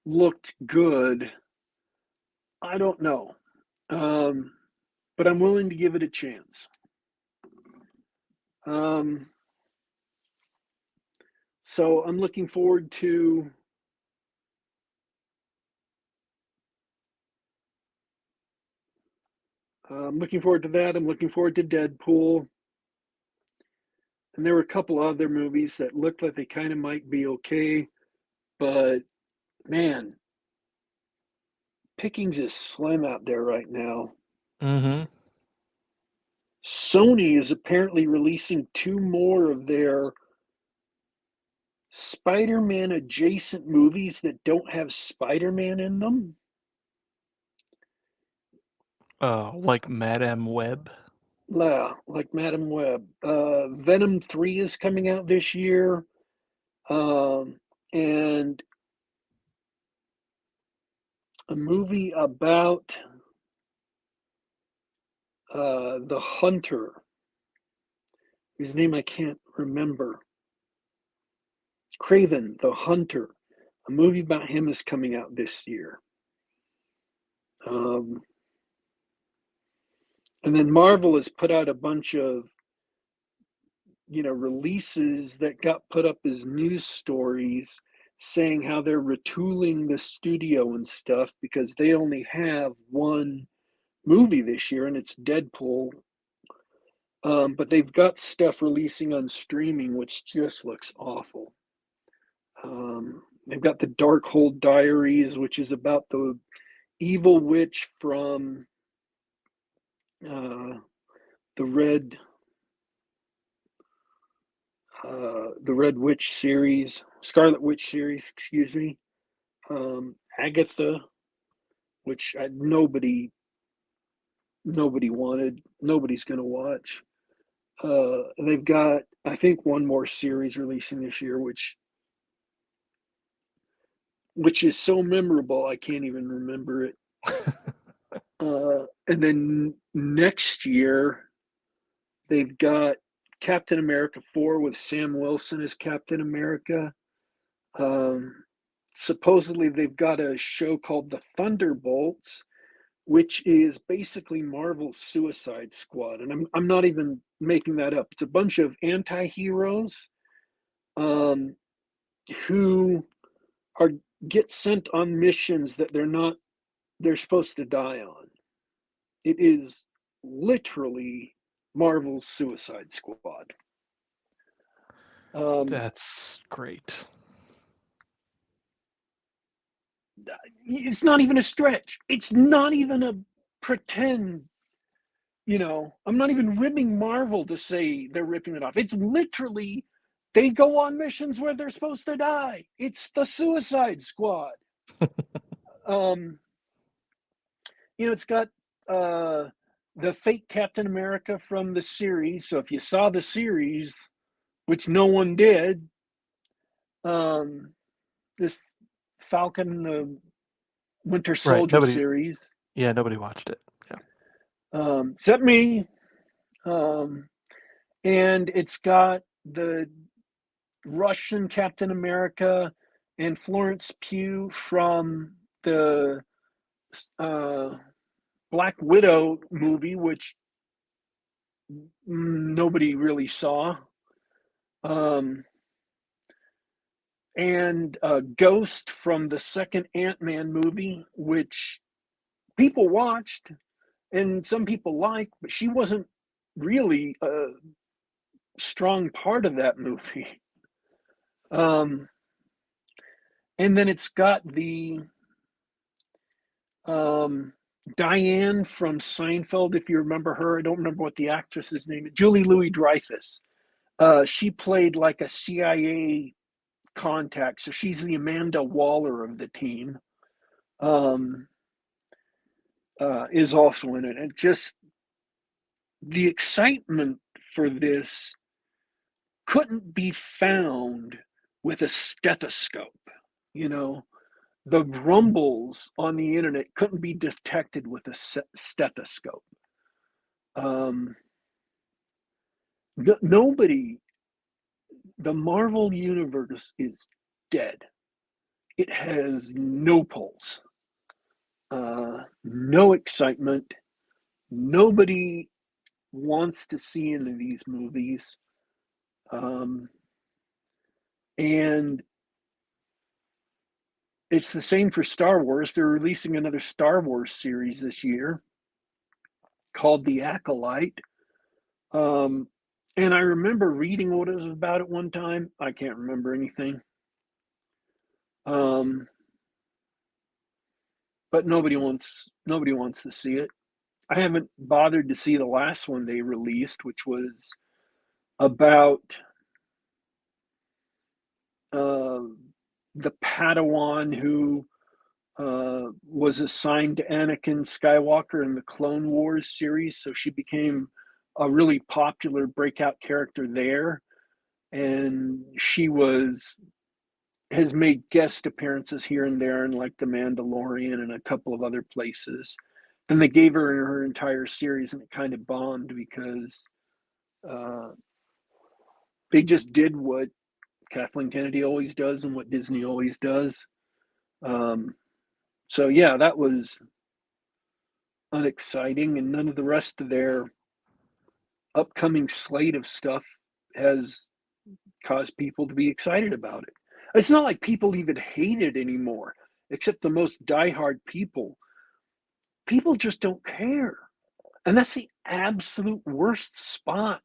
looked good. I don't know. But I'm willing to give it a chance. So I'm looking forward to that. I'm looking forward to Deadpool. And there were a couple other movies that looked like they kind of might be okay. But man, pickings is slim out there right now. Mm-hmm. Sony is apparently releasing 2 more of their Spider-Man adjacent movies that don't have Spider-Man in them. Like Madame Web. Like Madam Web. Venom 3 is coming out this year. And a movie about the hunter, whose name I can't remember. Craven the Hunter. A movie about him is coming out this year. And then Marvel has put out a bunch of releases that got put up as news stories saying how they're retooling the studio and stuff because they only have one movie this year, and it's Deadpool. But they've got stuff releasing on streaming, which just looks awful. They've got the Darkhold Diaries, which is about the evil witch from the Red Witch series, Scarlet Witch series, excuse me. Agatha, which nobody wanted, nobody's going to watch. They've got, I think, one more series releasing this year, which is so memorable I can't even remember it. And then next year they've got Captain America 4 with Sam Wilson as Captain America. Supposedly they've got a show called The Thunderbolts, which is basically Marvel's Suicide Squad, and I'm not even making that up. It's a bunch of anti-heroes who are get sent on missions that they're supposed to die on. It is literally Marvel's Suicide Squad. That's great. It's not even a stretch. It's not even a pretend. I'm not even ribbing Marvel to say they're ripping it off. It's literally they go on missions where they're supposed to die. It's the Suicide Squad. It's got the fake Captain America from the series. So if you saw the series, which no one did, this Falcon the Winter Right. Soldier series. Yeah, nobody watched it. Yeah. Except me. And it's got the Russian Captain America and Florence Pugh from the Black Widow movie, which nobody really saw. And Ghost from the second Ant-Man movie, which people watched and some people liked, but she wasn't really a strong part of that movie. And then it's got the Diane from Seinfeld, if you remember her. I don't remember what the actress's name is. Julie Louis-Dreyfus. She played like a CIA contact, so she's the Amanda Waller of the team. Is also in it, and just the excitement for this couldn't be found with a stethoscope. The rumbles on the internet couldn't be detected with a stethoscope. Nobody, the Marvel universe is dead. It has no pulse, no excitement. Nobody wants to see any of these movies. And it's the same for Star Wars. They're releasing another Star Wars series this year called The Acolyte. And I remember reading what it was about at one time. I can't remember anything. But nobody wants to see it. I haven't bothered to see the last one they released, which was about the Padawan who was assigned to Anakin Skywalker in the Clone Wars series. So she became a really popular breakout character there. And she has made guest appearances here and there in like The Mandalorian and a couple of other places. Then they gave her entire series and it kind of bombed because they just did what Kathleen Kennedy always does and what Disney always does. So yeah, that was unexciting, and none of the rest of their upcoming slate of stuff has caused people to be excited about it. It's not like people even hate it anymore, except the most diehard people. People just don't care. And that's the absolute worst spot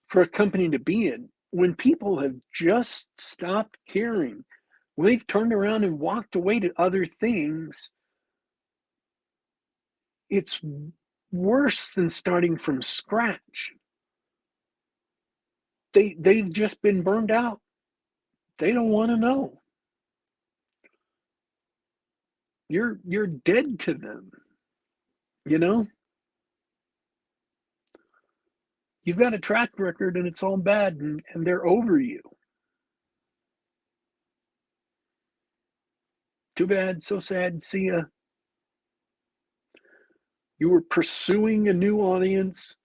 for a company to be in. When people have just stopped caring, when they've turned around and walked away to other things, it's worse than starting from scratch. They've just been burned out. They don't want to know. You're dead to them. You've got a track record and it's all bad, and they're over you. Too bad, so sad. See ya. You were pursuing a new audience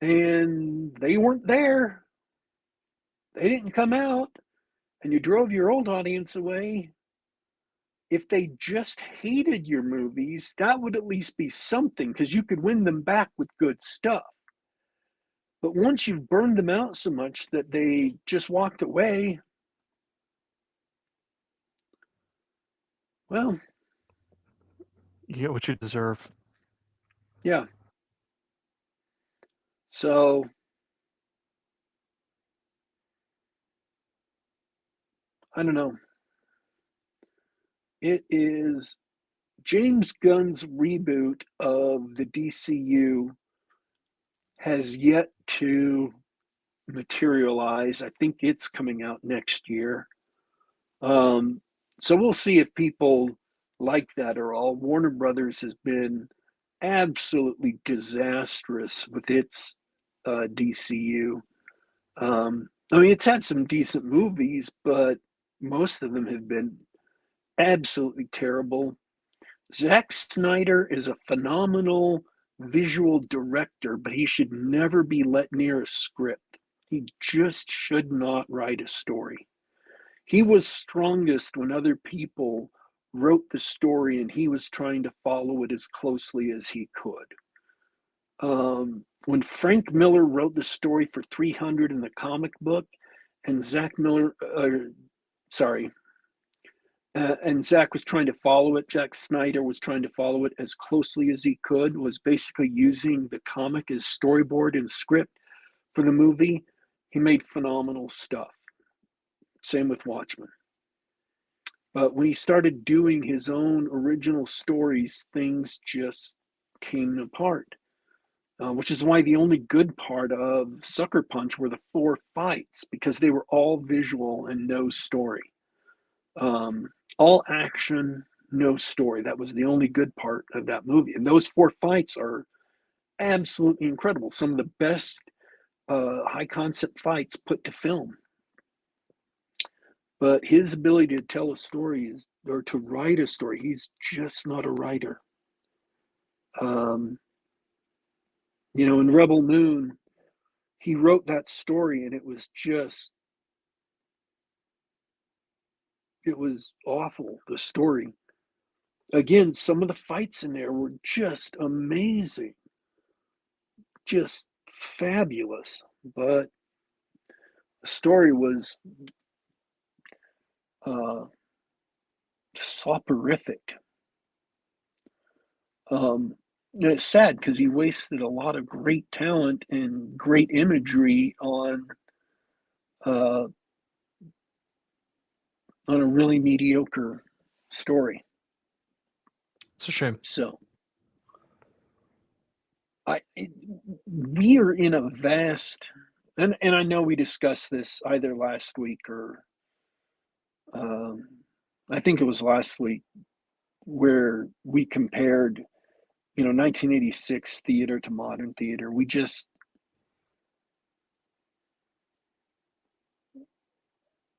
and they weren't there. They didn't come out, and you drove your old audience away. if they just hated your movies, that would at least be something, because you could win them back with good stuff. But once you've burned them out so much that they just walked away, well, You get what you deserve. yeah. So I don't know. It is James Gunn's reboot of the DCU has yet to materialize. I think it's coming out next year. So we'll see if people like that or all. Warner Brothers has been absolutely disastrous with its DCU. I mean, it's had some decent movies, but most of them have been absolutely terrible. Zack Snyder is a phenomenal visual director, but he should never be let near a script. He just should not write a story. He was strongest when other people wrote the story and he was trying to follow it as closely as he could. When Frank Miller wrote the story for 300 in the comic book, and and Zach was trying to follow it. Jack Snyder was trying to follow it as closely as he could, was basically using the comic as storyboard and script for the movie. He made phenomenal stuff. Same with Watchmen. But when he started doing his own original stories, things just came apart. Which is why the only good part of Sucker Punch were the 4 fights, because they were all visual and no story. All action, no story. That was the only good part of that movie. And those 4 fights are absolutely incredible. Some of the best high concept fights put to film. But his ability to tell a story or to write a story, he's just not a writer. In Rebel Moon, he wrote that story and it was awful, the story. Again, some of the fights in there were just amazing, just fabulous, but the story was soporific. And it's sad because he wasted a lot of great talent and great imagery uh, on a really mediocre story. It's a shame. So we are in a vast, and I know we discussed this either last week or I think it was last week, where we compared 1986 theater to modern theater.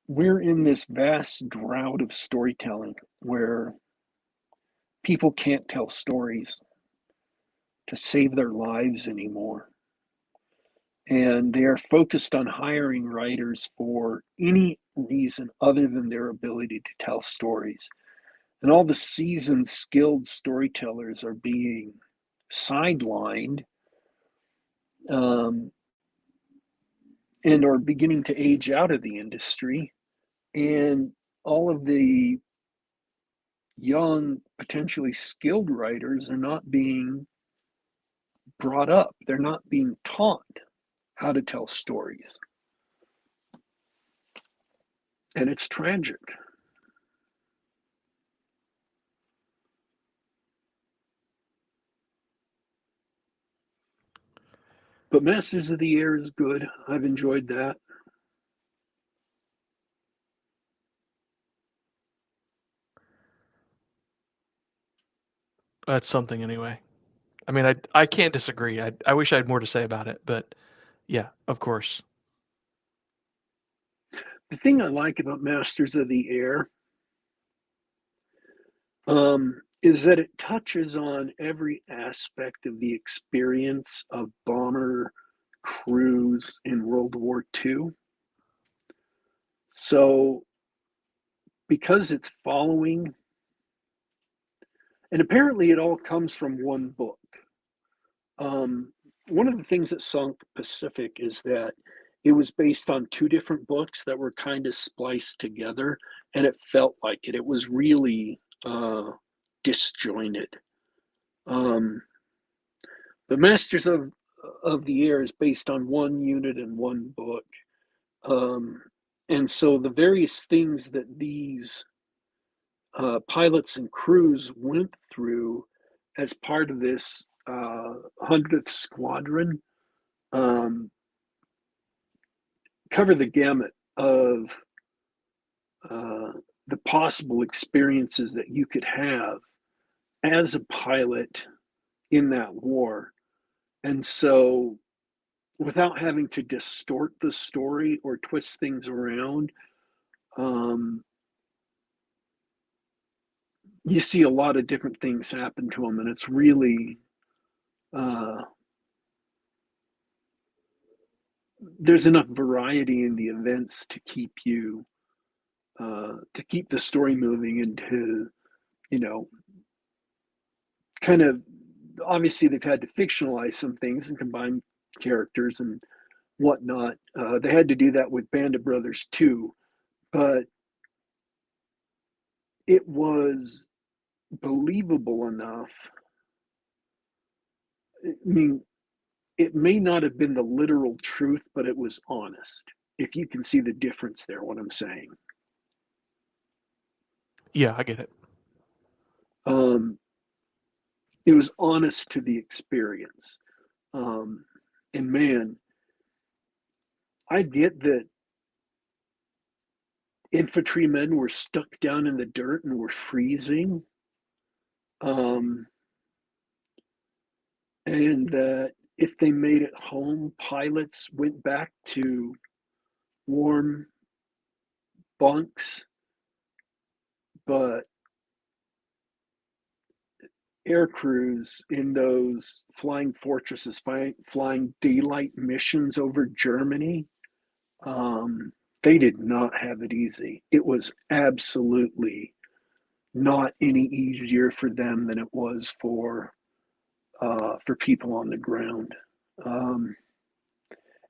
We're in this vast drought of storytelling where people can't tell stories to save their lives anymore. And they are focused on hiring writers for any reason other than their ability to tell stories. And all the seasoned, skilled storytellers are being sidelined, and are beginning to age out of the industry. And all of the young, potentially skilled writers are not being brought up. They're not being taught how to tell stories. And it's tragic. But Masters of the Air is good. I've enjoyed that. That's something anyway. I mean, I can't disagree. I wish I had more to say about it, but yeah, of course. The thing I like about Masters of the Air is that it touches on every aspect of the experience of bomber crews in World War II. So, because it's following And apparently it all comes from one book. One of the things that sunk Pacific is that it was based on two different books that were kind of spliced together, and it felt like it. It was really disjointed. Um, the Masters of the Air is based on one unit and one book, um, and so the various things that these pilots and crews went through as part of this 100th Squadron um, cover the gamut of uh, the possible experiences that you could have as a pilot in that war. And so, without having to distort the story or twist things around, um, you see a lot of different things happen to them, and it's really uh, there's enough variety in the events to keep the story moving and to you know kind of obviously they've had to fictionalize some things and combine characters and whatnot. They had to do that with Band of Brothers too, but it was believable enough. I mean, it may not have been the literal truth, but it was honest. If you can see the difference there, what I'm saying. Yeah, I get it. Um, it was honest to the experience. Um, and man, I get that infantrymen were stuck down in the dirt and were freezing. Um, and that if they made it home, pilots went back to warm bunks, but air crews in those flying fortresses, flying daylight missions over Germany, um, they did not have it easy. It was absolutely not any easier for them than it was for people on the ground. Um,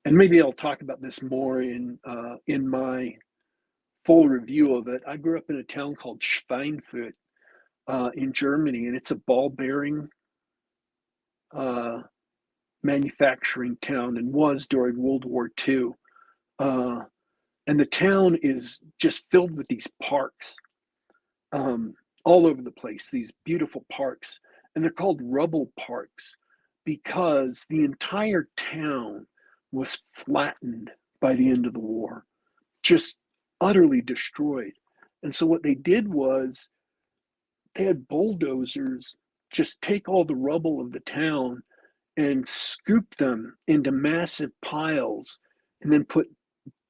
and maybe I'll talk about this more in my full review of it. I grew up in a town called Schweinfurt in Germany, and it's a ball bearing uh, manufacturing town and was during World War II. Uh, and the town is just filled with these parks um, all over the place, these beautiful parks. And they're called rubble parks because the entire town was flattened by the end of the war, just utterly destroyed. And so what they did was they had bulldozers just take all the rubble of the town and scoop them into massive piles and then put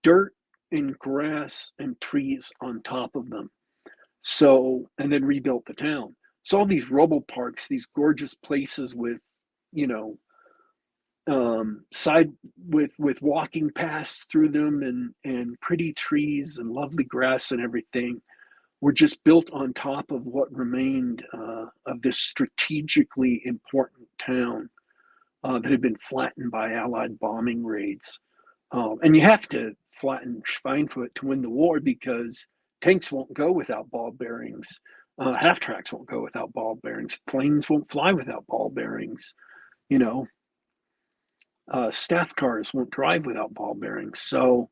dirt and grass and trees on top of them. So, and then rebuilt the town. So all these rubble parks, these gorgeous places with, you know, side with walking paths through them and pretty trees and lovely grass and everything were just built on top of what remained of this strategically important town that had been flattened by Allied bombing raids. And you have to flatten Schweinfurt to win the war because tanks won't go without ball bearings. Half tracks won't go without ball bearings. Planes won't fly without ball bearings. You know, staff cars won't drive without ball bearings. So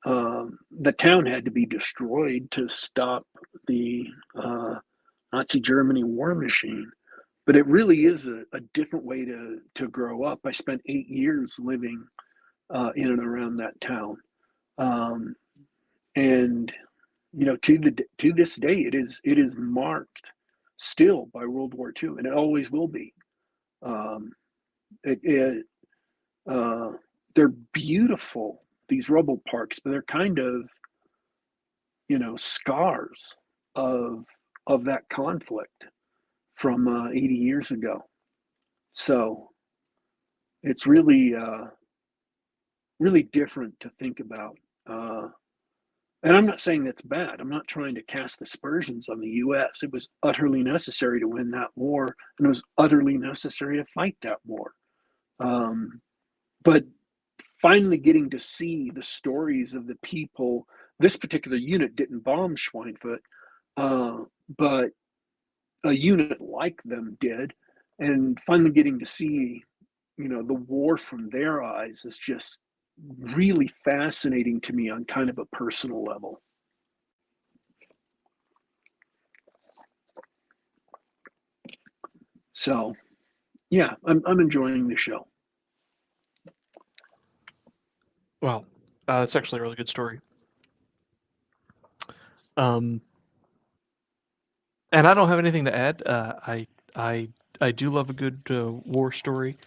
the town had to be destroyed to stop the Nazi Germany war machine. But it really is a different way to grow up. I spent 8 years living in and around that town, um, and you know to this day it is marked still by World War II, and it always will be. Um, it, it they're beautiful, these rubble parks, but they're kind of scars of that conflict from 80 years ago. So it's really really different to think about. Uh, And I'm not saying that's bad. I'm not trying to cast aspersions on the U.S. It was utterly necessary to win that war, and it was utterly necessary to fight that war. But finally getting to see the stories of the people, this particular unit didn't bomb Schweinfurt, but a unit like them did, and finally getting to see, the war from their eyes is just really fascinating to me on kind of a personal level. So, yeah, I'm enjoying the show. Well, it's actually a really good story. And I don't have anything to add. I do love a good war story,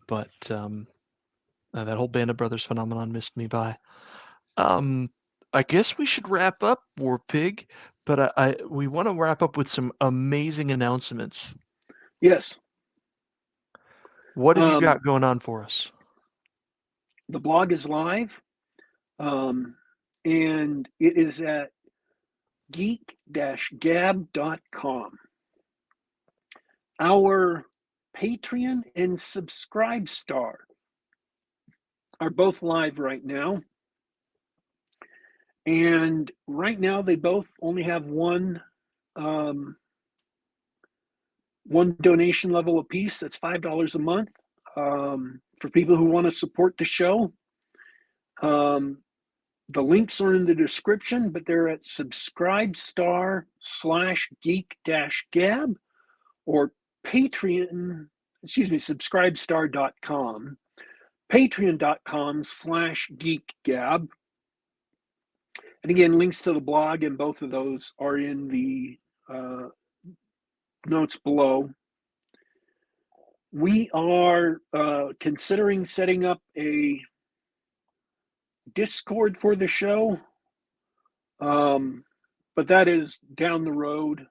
but that whole Band of Brothers phenomenon missed me by. I guess we should wrap up War Pig, but we want to wrap up with some amazing announcements. Yes. What have you got going on for us? The blog is live, and it is at geek-gab.com. Our Patreon and Subscribestar are both live right now. And right now they both only have one donation level apiece. That's $5 a month for people who want to support the show. The links are in the description, but they're at subscribestar/geek-gab or subscribestar.com, patreon.com/geekgab. And again, links to the blog and both of those are in the notes below. We are considering setting up a Discord for the show, but that is down the road.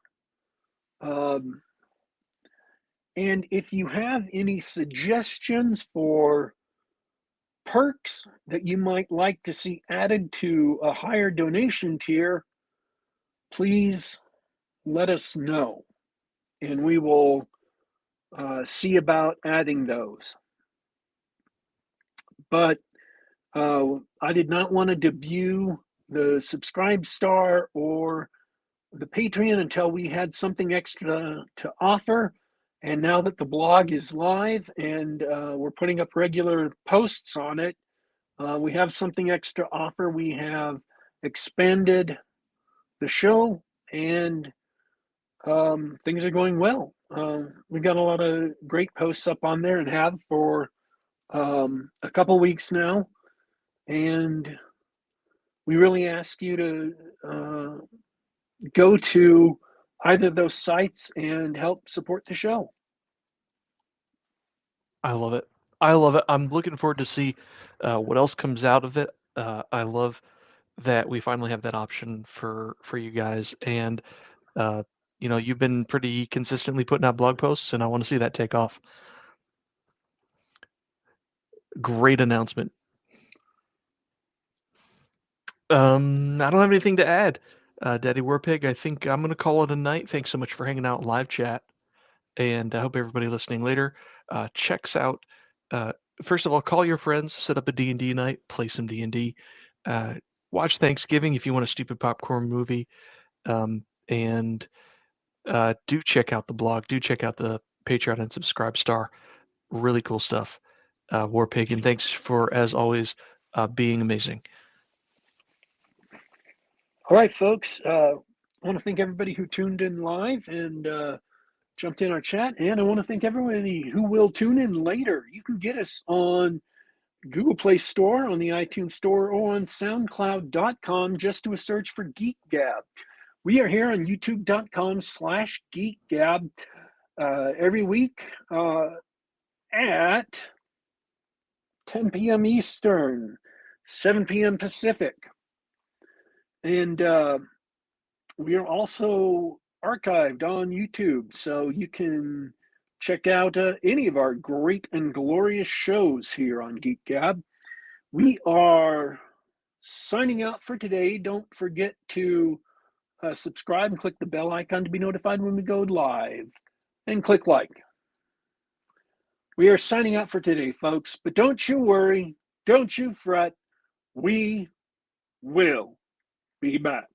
And if you have any suggestions for perks that you might like to see added to a higher donation tier, please let us know, and we will see about adding those. But I did not want to debut the Subscribestar or the Patreon until we had something extra to offer. And now that the blog is live and we're putting up regular posts on it, we have something extra to offer. We have expanded the show, and things are going well. We've got a lot of great posts up on there and have for a couple weeks now. And we really ask you to go to either of those sites and help support the show. I love it. I love it. I'm looking forward to see what else comes out of it. I love that we finally have that option for you guys, and you've been pretty consistently putting out blog posts, and I want to see that take off. Great announcement. I don't have anything to add. Daddy Warpig, I think I'm going to call it a night. Thanks so much for hanging out live chat. And I hope everybody listening later checks out. First of all, call your friends, set up a D&D night, play some D&D. Watch Thanksgiving if you want a stupid popcorn movie. And do check out the blog. Do check out the Patreon and Subscribestar. Really cool stuff. Warpig, and thanks for, as always, being amazing. All right, folks. I want to thank everybody who tuned in live and jumped in our chat. And I want to thank everybody who will tune in later. You can get us on Google Play Store, on the iTunes Store, or on SoundCloud.com. Just do a search for Geek Gab. We are here on YouTube.com/Geek Gab every week at 10 p.m. Eastern, 7 p.m. Pacific. And we are also archived on YouTube, so you can check out any of our great and glorious shows here on Geek Gab. We are Signing out for today. Don't forget to subscribe and click the bell icon to be notified when we go live. And click like. We are signing out for today, folks. But don't you worry. Don't you fret. We will be back.